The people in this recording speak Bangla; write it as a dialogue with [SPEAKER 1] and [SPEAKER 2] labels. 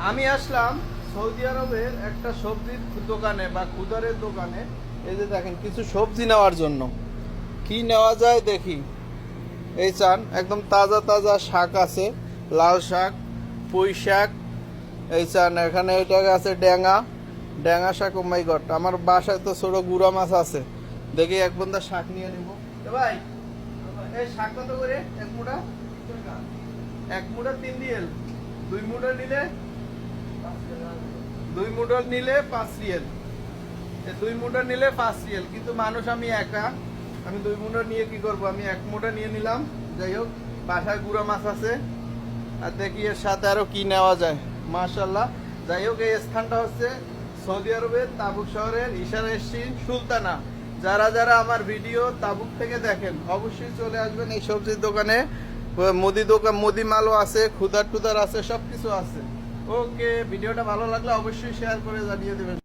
[SPEAKER 1] আমি আসলাম সৌদি আরবের একটা সবজির দোকানে বা খুদারের দোকানে। এই যে দেখেন কিছু সবজি নেওয়ার জন্য কি নেওয়া যায় দেখি। এই চান একদম তাজা তাজা শাক আছে, লাল শাক, পুঁই শাক। এই চান এখানে এটা আছে ড্যাঙা, ড্যাঙা শাক। ও মাই গড, আমার বাসায় তো ছোট গুড়া মাছ আছে। দেখি এক বন্ধা শাক নিয়ে নিব। ভাই এই শাক কত করে এক মুঠা? এক মুঠা 3 রিয়েল। 2 মুঠা নিলে 2 মুঠা নিলে 5 রিয়েল। 2 মুঠা নিলে 5 রিয়েল, কিন্তু মানুষ আমি একা। আমি 2 মুঠা নিয়ে কি করব? আমি 1 মুঠা নিয়ে নিলাম। যাই হোক, বাসায় গুঁড়া মাছ আছে। আর দেখি এর সাথে আরো কি নেওয়া যায়। মাশাআল্লাহ। যাই হোক, এই স্থানটা হচ্ছে সৌদি আরবের তাবুক শহরের ইশারা এসছি সুলতানা। যারা যারা আমার ভিডিও তাবুক থেকে দেখেন অবশ্যই চলে আসবেন এই সবজির দোকানে। মুদি দোকান, মুদি মালও আছে, খুদার টুদার আছে, সবকিছু আছে। ওকে, ভিডিওটা ভালো লাগলে অবশ্যই শেয়ার করে জানিয়ে দেবেন।